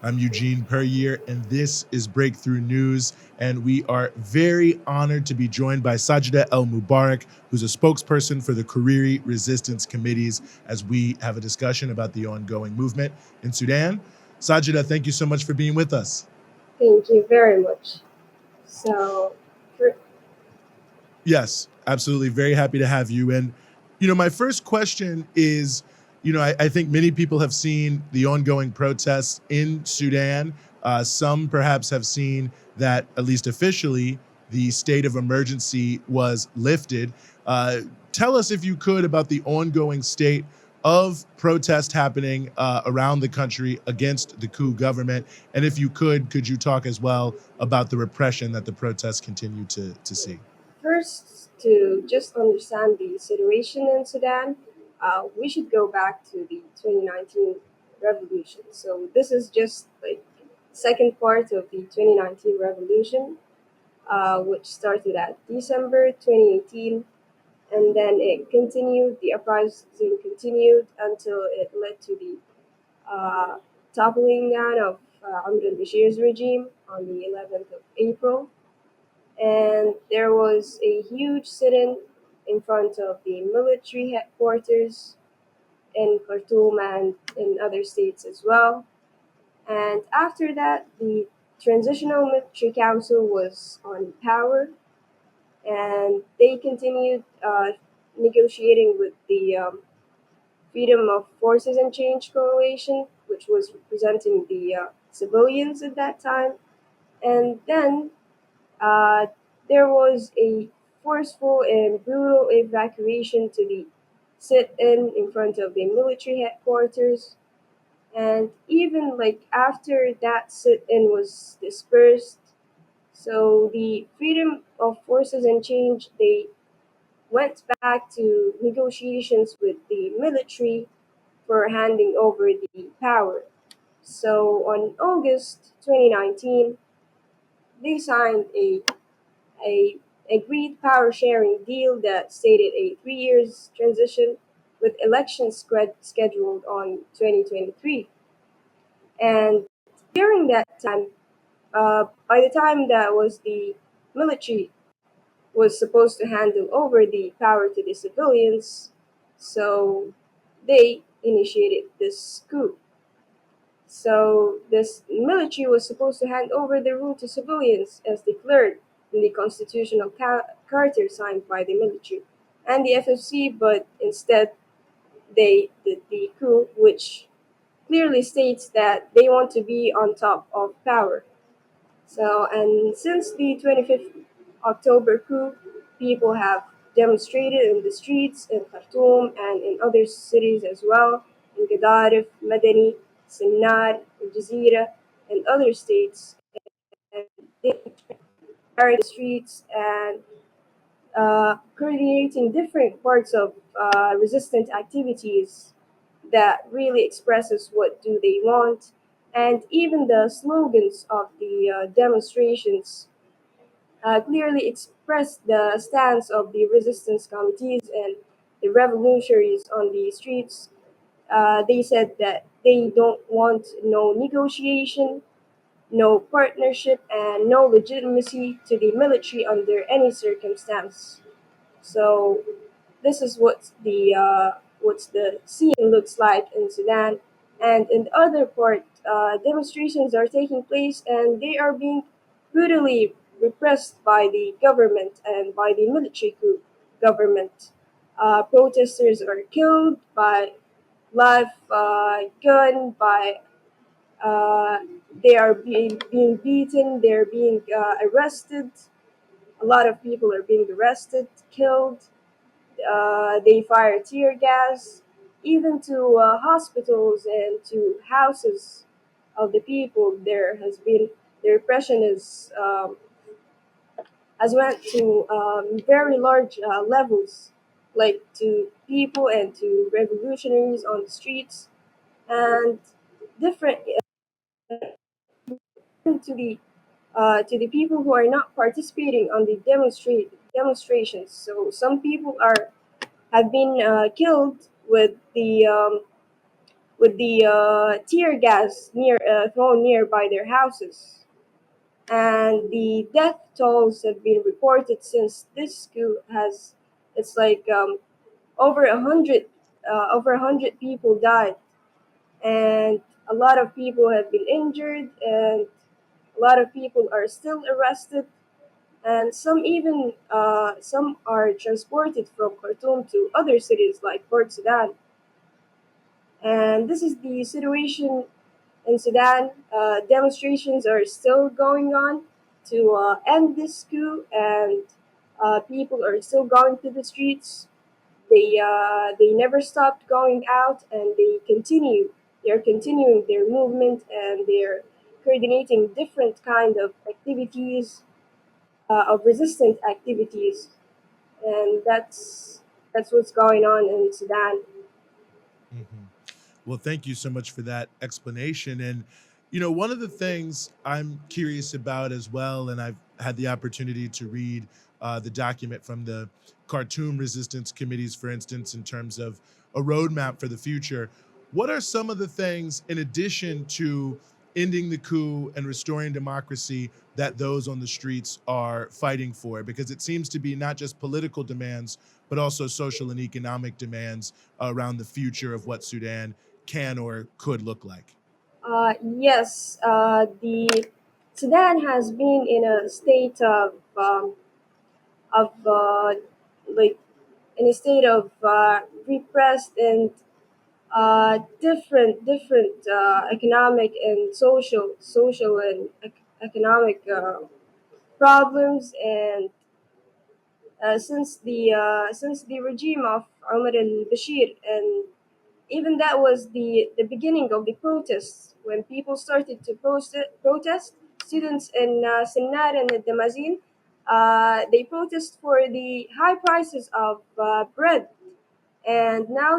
I'm Eugene Perrier, and this is Breakthrough News. And we are very honored to be joined by Sajida El Mubarak, who's a spokesperson for the Karari resistance committees, as we have a discussion about the ongoing movement in Sudan. Sajida, thank you so much for being with us. Thank you very much. So, for, Yes, absolutely. Very happy to have you. And, my first question is, I think many people have seen the ongoing protests in Sudan. Some perhaps have seen that, at least officially, the state of emergency was lifted. Tell us, if you could, about the ongoing state of protest happening around the country against the coup government. And if you could you talk as well about the repression that the protests continue to see? First, to just understand the situation in Sudan, we should go back to the 2019 revolution. So this is just like second part of the 2019 revolution, which started at December 2018, and then it continued. The uprising continued until it led to the uh, toppling down of Amr al-Bashir's regime on the 11th of April. And there was a huge sit-in front of the military headquarters in Khartoum and in other states as well. And after that, the Transitional Military Council was on power, and they continued negotiating with the Freedom of Forces and Change Coalition, which was representing the civilians at that time. And then Uh, there was a forceful and brutal evacuation to the sit-in front of the military headquarters. And even like after that sit-in was dispersed, so the Freedom of Forces and Change, they went back to negotiations with the military for handing over the power. So on August 2019, they signed a agreed power sharing deal that stated a 3 years transition with elections scheduled on 2023. And during that time, by the time that was the military was supposed to handle over the power to the civilians, so they initiated this coup. So this military was supposed to hand over the rule to civilians as declared in the constitutional charter signed by the military and the FFC, but instead they did the coup, which clearly states that they want to be on top of power. So, and since the 25th October coup, people have demonstrated in the streets in Khartoum and in other cities as well, in Gadarif, Madani, Sinnar, Jazeera, and other states. And they are in the streets and coordinating different parts of resistant activities that really expresses what do they want, and even the slogans of the demonstrations clearly expressed the stance of the resistance committees and the revolutionaries on the streets. They said that they don't want no negotiation, no partnership, and no legitimacy to the military under any circumstance. So this is what's the scene looks like in Sudan, and in the other part, demonstrations are taking place, and they are being brutally repressed by the government and by the military coup government. Protesters are killed by live gun, by uh, they are being beaten, they're being arrested. A lot of people are being arrested, killed. They fire tear gas, even to hospitals and to houses of the people. There has been the repression is has went to very large levels, like to people and to revolutionaries on the streets, and different to the people who are not participating on the demonstrations. So some people are have been killed with the with the tear gas thrown nearby their houses. And the death tolls have been reported since this coup has, it's like over 100, over 100 people died, and a lot of people have been injured, and a lot of people are still arrested, and some are transported from Khartoum to other cities like Port Sudan. And this is the situation in Sudan. Demonstrations are still going on to end this coup, and people are still going to the streets. They never stopped going out, and they continue. They're continuing their movement, and they're coordinating different kind of activities, of resistant activities, and that's what's going on in Sudan. Hmm. Well, thank you so much for that explanation. And, one of the things I'm curious about as well, and I've had the opportunity to read the document from the Khartoum resistance committees, for instance, in terms of a roadmap for the future. What are some of the things, in addition to ending the coup and restoring democracy, that those on the streets are fighting for? Because it seems to be not just political demands, but also social and economic demands around the future of what Sudan can or could look like. Yes, the Sudan has been in a state of like in a state of repressed and different economic and social and economic problems, and since the regime of Omar al-Bashir, and even that was the beginning of the protests when people started to protest. Students in Sinnar and Damazin, they protest for the high prices of bread, and now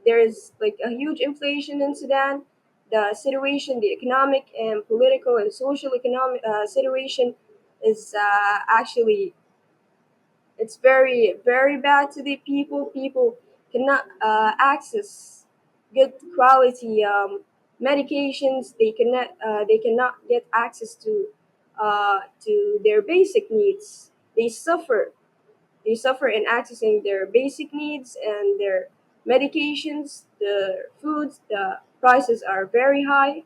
there is like a huge inflation in Sudan. The situation, the economic and political and social economic situation is actually, it's very bad to the people. People cannot access good quality medications. They cannot get access to their basic needs. They suffer in accessing their basic needs and their medications. The foods, the prices are very high.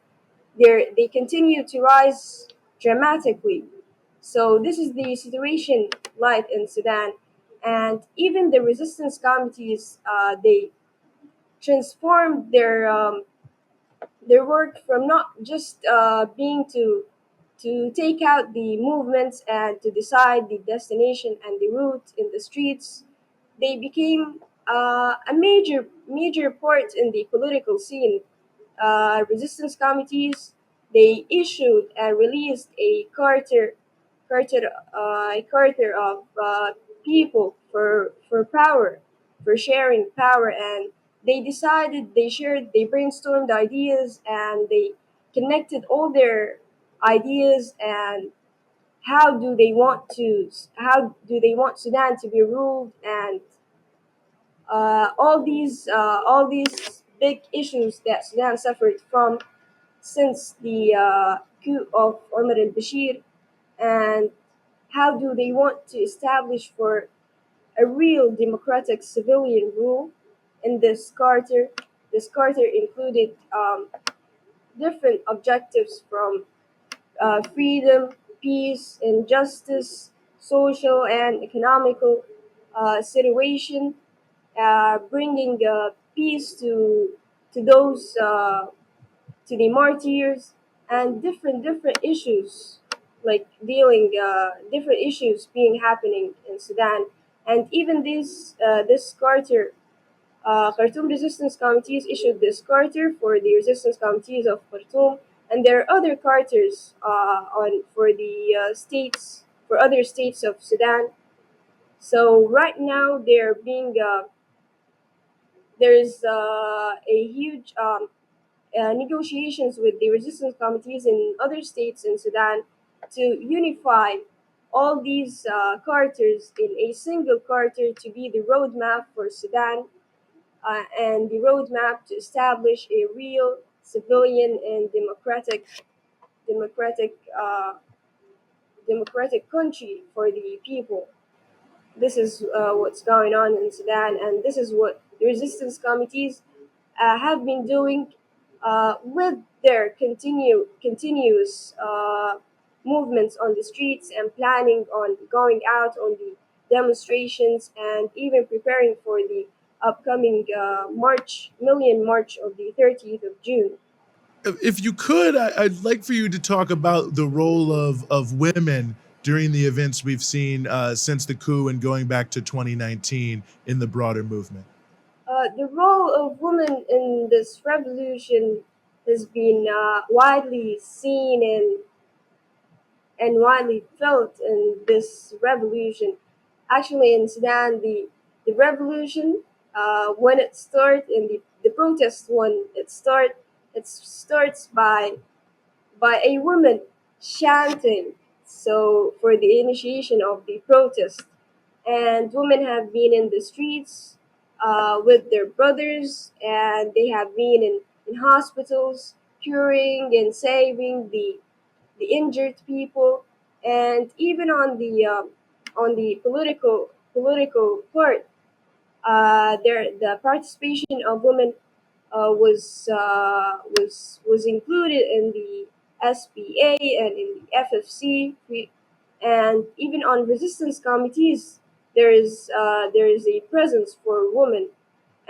They continue to rise dramatically. So this is the situation like in Sudan, and even the resistance committees, they transformed their work from not just being to take out the movements and to decide the destination and the route in the streets. They became a major part in the political scene. Resistance committees, they issued and released a charter of people for power, for sharing power, and they brainstormed ideas, and they connected all their ideas, and how do they want Sudan to be ruled, and all these big issues that Sudan suffered from since the coup of Omar al-Bashir, and how do they want to establish for a real democratic civilian rule in this Carter. This Carter included different objectives from freedom, peace, and justice, social and economical situation, bringing peace to those to the martyrs, and different issues, like dealing different issues being happening in Sudan, and even this Carter. Khartoum resistance committees issued this charter for the resistance committees of Khartoum, and there are other charters on for the states, for other states of Sudan. So right now there's a huge negotiations with the resistance committees in other states in Sudan to unify all these charters in a single charter to be the roadmap for Sudan, and the roadmap to establish a real civilian and democratic, uh, democratic country for the people. This is what's going on in Sudan, and this is what the resistance committees have been doing with their continuous movements on the streets and planning on going out on the demonstrations and even preparing for the upcoming million march of the 30th of June. If you could, I'd like for you to talk about the role of women during the events we've seen since the coup and going back to 2019 in the broader movement. The role of women in this revolution has been widely seen and widely felt in this revolution. Actually, in Sudan, the revolution, when it starts, in the protest when it starts by a woman chanting. So for the initiation of the protest, and women have been in the streets with their brothers, and they have been in hospitals curing and saving the injured people, and even on the political part, there the participation of women was included in the SPA and in the FFC, and even on resistance committees, there is a presence for women,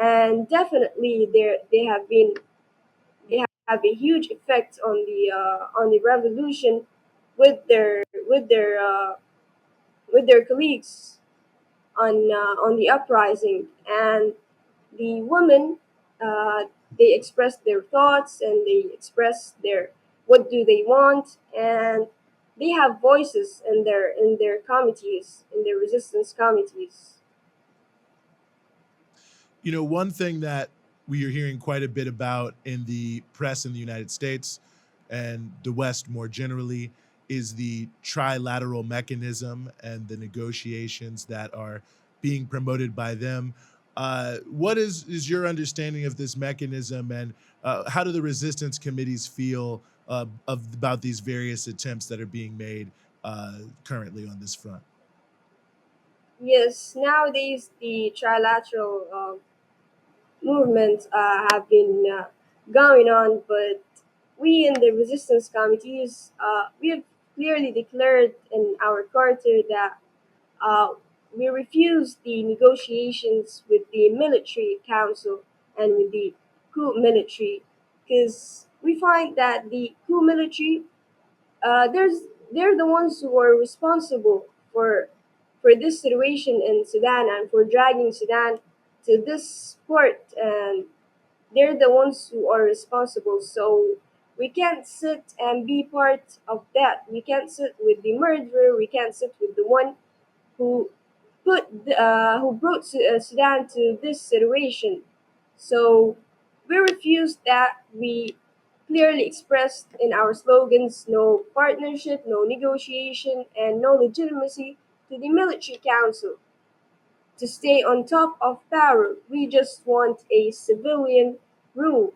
and definitely they have a huge effect on the revolution with with their colleagues on the uprising, and the women, uh, they express their thoughts and they express their what do they want, and they have voices in their committees, in their resistance committees. You know, one thing that we are hearing quite a bit about in the press in the United States and the West more generally is the trilateral mechanism and the negotiations that are being promoted by them. What is your understanding of this mechanism, and how do the resistance committees feel about these various attempts that are being made currently on this front? Yes, nowadays the trilateral movements have been going on, but we in the resistance committees, we have clearly declared in our charter that uh, we refuse the negotiations with the military council and with the coup military, because we find that the coup military, there's they're the ones who are responsible for this situation in Sudan and for dragging Sudan to this port, and they're the ones who are responsible. So we can't sit and be part of that. We can't sit with the murderer. We can't sit with the one who who brought Sudan to this situation. So we refused that. We clearly expressed in our slogans no partnership, no negotiation, and no legitimacy to the military council to stay on top of power. We just want rule,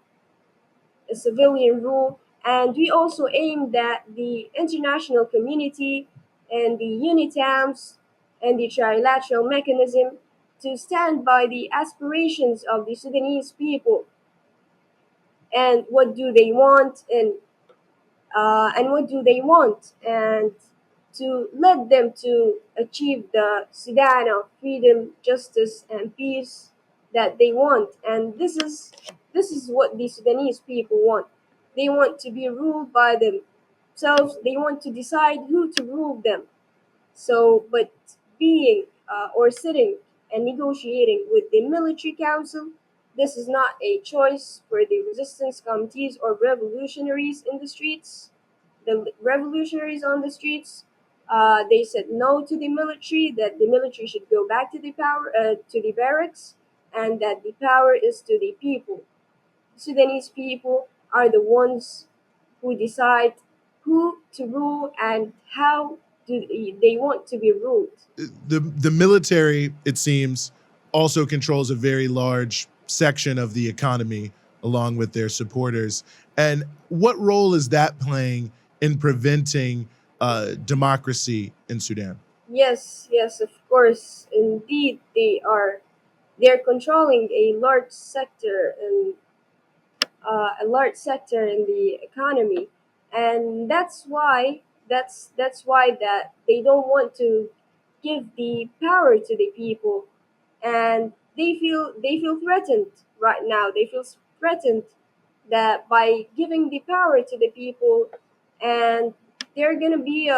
a civilian rule, and we also aim that the international community and the UNITAMs and the trilateral mechanism to stand by the aspirations of the Sudanese people, and what do they want, and what do they want, and to let them to achieve the Sudan of freedom, justice, and peace that they want. And this is what the Sudanese people want. They want to be ruled by themselves. They want to decide who to rule them. So, but being or sitting and negotiating with the military council, this is not a choice for the resistance committees or revolutionaries in the streets. The revolutionaries on the streets, they said no to the military, that the military should go back to the power, to the barracks, and that the power is to the people. Sudanese people are the ones who decide who to rule and how do they want to be ruled. The military, it seems, also controls a very large section of the economy along with their supporters. And what role is that playing in preventing democracy in Sudan? Yes, yes, of course. Indeed, they're controlling a large sector in the economy, and that's why that they don't want to give the power to the people, and they feel threatened right now. They feel threatened that by giving the power to the people, and they're gonna be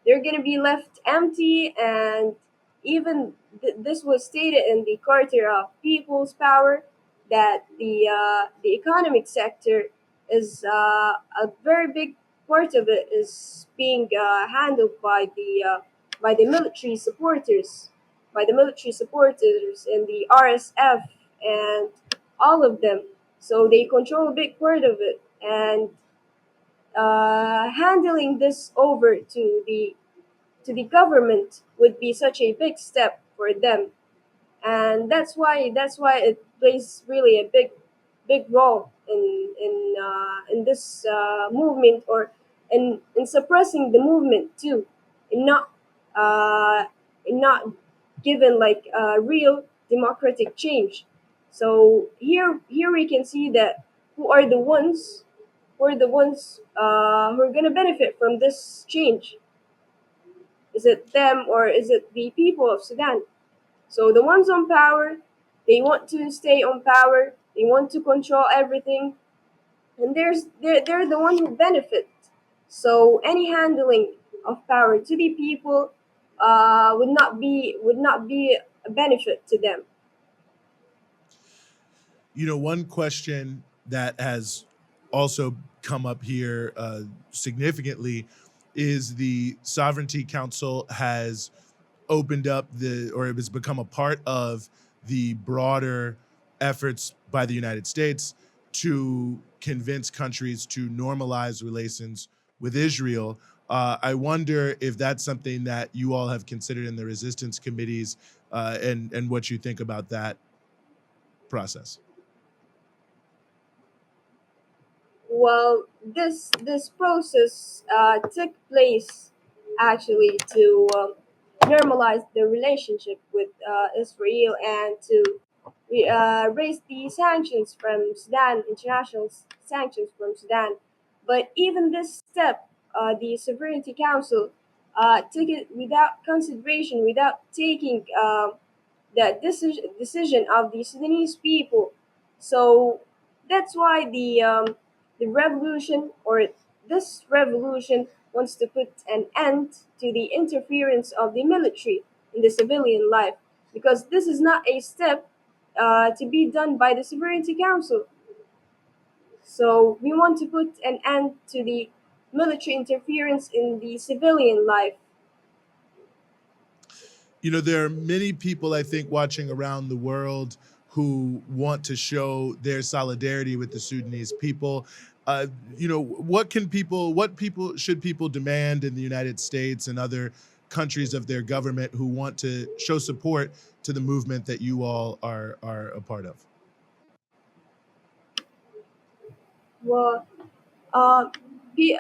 they're going to be left empty. And even this was stated in the Charter of People's Power, that the economic sector is a very big part of it is being handled by the military supporters, and the RSF and all of them. So they control a big part of it, and handling this over to the government would be such a big step for them. And that's why it plays really a big role in this movement, or in suppressing the movement too, in not uh, in not given like real democratic change. So here we can see that who are the ones who are going to benefit from this change. Is it them, or is it the people of Sudan? So the ones on power, they want to stay on power. They want to control everything, and they're the one who benefit. So any handling of power to the people would not be a benefit to them. One question that has also come up here significantly is the Sovereignty Council has opened up or it has become a part of the broader efforts by the United States to convince countries to normalize relations with Israel. I wonder if that's something that you all have considered in the resistance committees, and what you think about that process. Well, this process took place actually to normalize the relationship with Israel, and to raise the sanctions from Sudan, international sanctions from Sudan. But even this step, the Sovereignty Council took it without consideration, without taking the decision of the Sudanese people. So that's why the revolution, or this revolution, wants to put an end to the interference of the military in the civilian life, because this is not a step to be done by the Sovereignty Council. So we want to put an end to the military interference in the civilian life. There are many people, I think, watching around the world who want to show their solidarity with the Sudanese people. What people should people demand in the United States and other countries of their government who want to show support to the movement that you all are a part of? Well, uh, pe-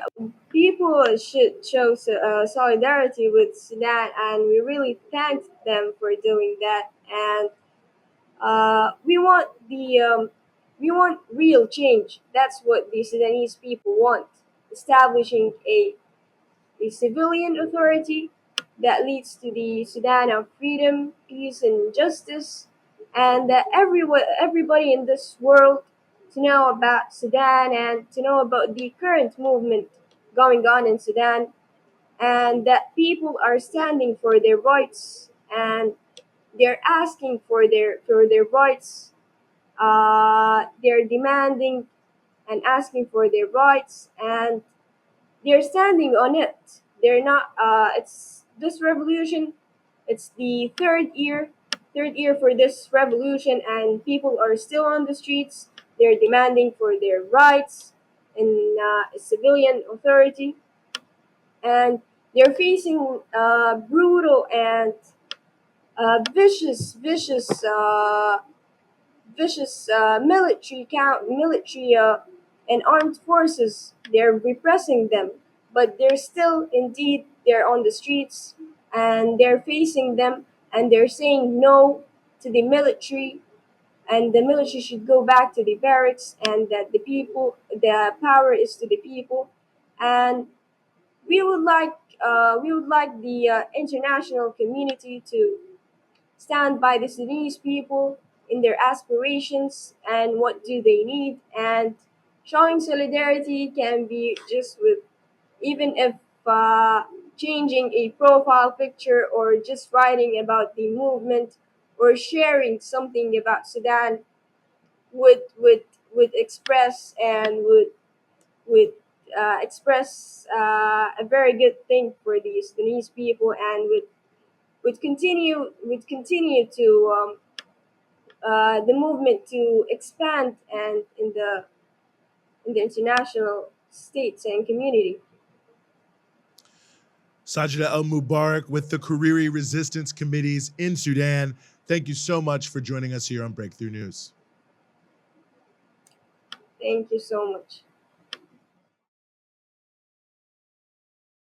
people should show solidarity with Sudan, and we really thank them for doing that. And we want real change. That's what the Sudanese people want: establishing a civilian authority that leads to the Sudan of freedom, peace, and justice, and that everybody in this world to know about Sudan, and to know about the current movement going on in Sudan, and that people are standing for their rights, and they're asking for their rights. They're demanding and asking for their rights, and they're standing on it. They're not. It's this revolution. It's the third year for this revolution, and people are still on the streets. They're demanding for their rights in a civilian authority, and they're facing brutal and vicious vicious military and armed forces. They're repressing them, but they're still indeed they're on the streets and they're facing them and they're saying no to the military, and the military should go back to the barracks, and that the power is to the people. And we would like the international community to stand by the Sudanese people in their aspirations and what do they need. And showing solidarity can be just with, even if uh, changing a profile picture or just writing about the movement or sharing something about Sudan would would would express and would express a very good thing for the Sudanese people, and would continue to the movement to expand and in the international states and community. Sajida El Mubarak with the Karari Resistance Committees in Sudan. Thank you so much for joining us here on Breakthrough News. Thank you so much.